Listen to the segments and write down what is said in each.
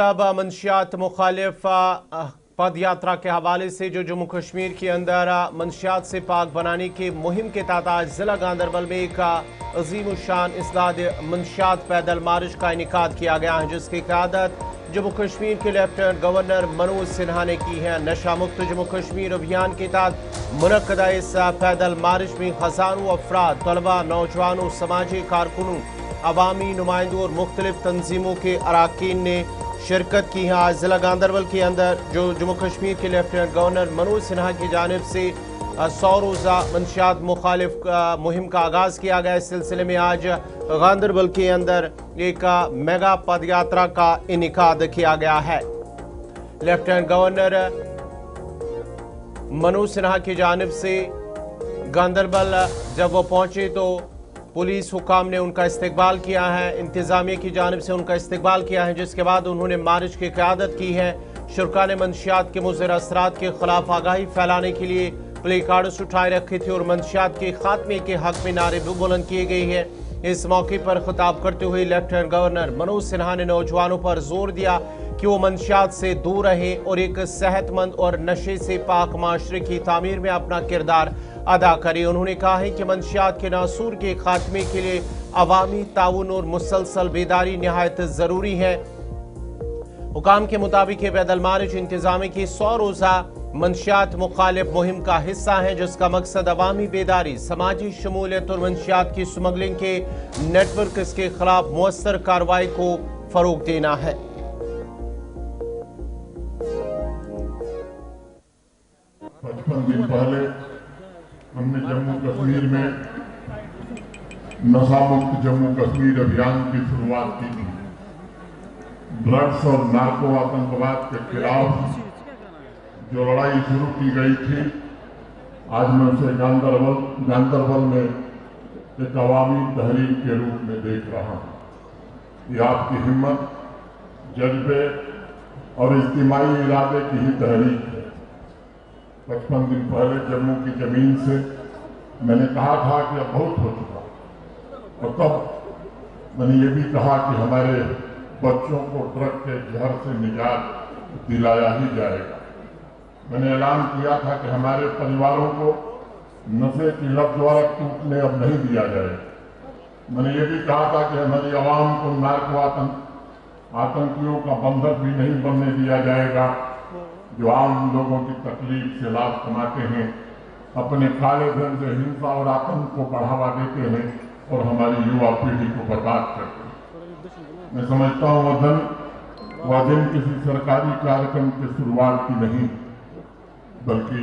अब मंशियात मुखालिफ पद यात्रा के हवाले से जो जम्मू कश्मीर के अंदर मंशियात से पाक बनाने की मुहिम के तहत आज जिला गांधरबल में एक अजीम शान इस्लाद मंशियात पैदल मार्च का इनेकाद किया गया है, जिसकी क़यादत जम्मू कश्मीर के लेफ्टिनेंट गवर्नर मनोज सिन्हा ने की है। नशा मुक्त जम्मू कश्मीर अभियान के तहत मुनक्कदा इस पैदल मार्च में हजारों अफराद, तलबा, नौजवानों, समाजी कारकुनों, अवामी नुमाइंदों और मुख्तलिफ तंजीमों के अरकान ने शिरकत की है। आज जिला गांधरबल के अंदर जो जम्मू कश्मीर के लेफ्टिनेंट गवर्नर मनोज सिन्हा की जानिब से 100 रोज़ा मंशियात मुखालिफ मुहिम का आगाज़ किया गया। इस सिलसिले में आज गांधरबल के अंदर एक मेगा पद यात्रा का इनेकाद किया गया है। लेफ्टिनेंट गवर्नर मनोज सिन्हा की जानिब से गांधरबल जब वो पहुंचे तो पुलिस हुकाम ने उनका इस्तकबाल किया है, इंतजामिया की जानिब से उनका इस्तकबाल किया है, जिसके बाद उन्होंने मार्च की क़यादत की है। शुरा ने मंशियात के मुज़र असरात के खिलाफ आगाही फैलाने के लिए प्ले कार्ड्स उठाए रखे थे और मंशियात के खात्मे के हक में नारे भी बुलंद किए गए हैं। इस मौके पर खिताब करते हुए लेफ्टिनेंट गवर्नर मनोज सिन्हा ने नौजवानों पर जोर दिया कि वो मंशियात से दूर रहें और एक सेहतमंद और नशे से पाक माशरे की तामीर में अपना किरदार अदा करें। उन्होंने कहा है कि मंशियात के नासूर के खात्मे के लिए अवामी ताउन और मुसलसल बेदारी निहायत ज़रूरी है। हुकाम के मुताबिक ये पैदल मार्च इंतजामी की 100 रोज़ा मंशियात मुखालिफ मुहिम का हिस्सा है, जिसका मकसद अवामी बेदारी, समाजी शमूलियत और मंशियात की स्मगलिंग के नेटवर्क के खिलाफ मुअस्सर कार्रवाई को फरोग देना है। दिन पहले हमने जम्मू कश्मीर में नशा मुक्त जम्मू कश्मीर अभियान की शुरुआत की थी। ड्रग्स और नार्को आतंकवाद के खिलाफ जो लड़ाई शुरू की गई थी, आज मैं उसे गांधरबल में एक अवामी तहरीक के रूप में देख रहा हूँ। ये आपकी हिम्मत, जज्बे और इज्तिमाई इरादे की ही तहरीक है। 55 दिन पहले जम्मू की जमीन से मैंने कहा था कि अब बहुत हो चुका, और तब मैंने ये भी कहा कि हमारे बच्चों को ड्रग के जहर से निजात दिलाया ही जाएगा। मैंने ऐलान किया था कि हमारे परिवारों को नशे की लत द्वारा टूटने अब नहीं दिया जाएगा। मैंने ये भी कहा था कि हमारी आवाम को नार्को आतंकियों का बंधक भी नहीं बनने दिया जाएगा, जो आम लोगों की तकलीफ से लाभ कमाते हैं, अपने काले धन से हिंसा और आतंक को बढ़ावा देते हैं और हमारी युवा पीढ़ी को बर्बाद करते हैं। मैं समझता हूँ वह दिन किसी सरकारी कार्यक्रम की शुरुआत की नहीं, बल्कि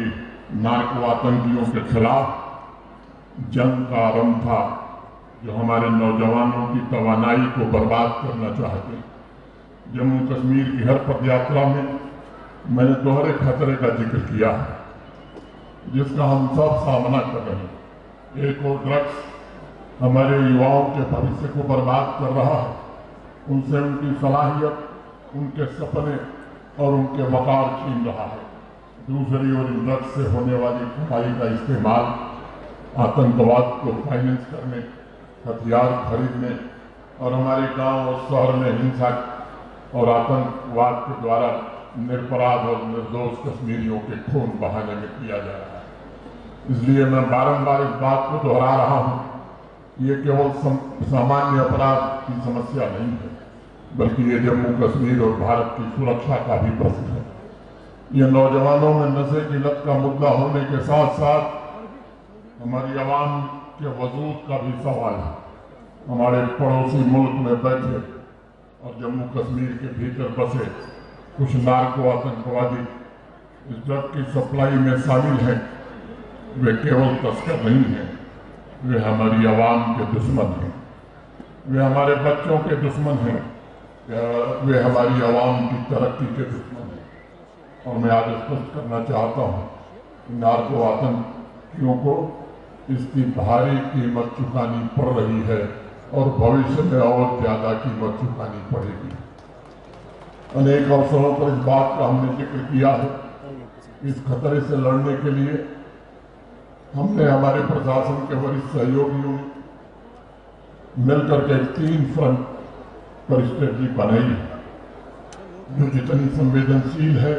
नार्को आतंकियों के खिलाफ जंग का आरंभ था, जो हमारे नौजवानों की तवानाई को बर्बाद करना चाहते। जम्मू कश्मीर की हर पदयात्रा में मैंने दोहरे खतरे का जिक्र किया है, जिसका हम सब सामना कर रहे हैं। एक और ड्रग्स हमारे युवाओं के भविष्य को बर्बाद कर रहा है, उनसे उनकी सलाहियत, उनके सपने और उनके वकार छीन रहा है। दूसरी ओर ड्रग्स से होने वाली कमाई का इस्तेमाल आतंकवाद को फाइनेंस करने, हथियार खरीदने और हमारे गांव और शहर में हिंसा और आतंकवाद के द्वारा निरपराध और निर्दोष कश्मीरियों के खून बहाने में किया जा रहा है। इसलिए मैं बारंबार इस बात को दोहरा रहा हूँ, ये केवल सामान्य अपराध की समस्या नहीं है, बल्कि ये जम्मू कश्मीर और भारत की सुरक्षा का भी प्रश्न है। ये नौजवानों में नशे की लत का मुद्दा होने के साथ साथ हमारी आवाम के वजूद का भी सवाल है। हमारे पड़ोसी मुल्क में बैठे और जम्मू कश्मीर के भीतर बसे कुछ नार्को आतंकवादी इस ड्रग की सप्लाई में शामिल हैं। वे केवल तस्कर नहीं हैं, वे हमारी आवाम के दुश्मन हैं, वे हमारे बच्चों के दुश्मन हैं, वे हमारी आवाम की तरक्की के दुश्मन हैं। और मैं आज स्पष्ट करना चाहता हूँ कि नार्को आतंकियों को इसकी भारी कीमत चुकानी पड़ रही है और भविष्य में और ज्यादा कीमत चुकानी पड़ेगी। अनेक अवसरों पर इस बात का हमने जिक्र किया है। इस खतरे से लड़ने के लिए हमने हमारे प्रशासन के वरिष्ठ सहयोगियों मिलकर के 3 फ्रंट पर स्ट्रेटजी बनाई है। जो जितनी संवेदनशील है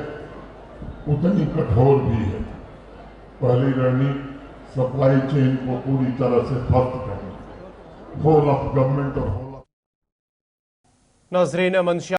उतनी कठोर भी है। पहली रणनीति सप्लाई चेन को पूरी तरह से ध्वस्त करना, होल ऑफ गवर्नमेंट और होल नाज़रीन, अमन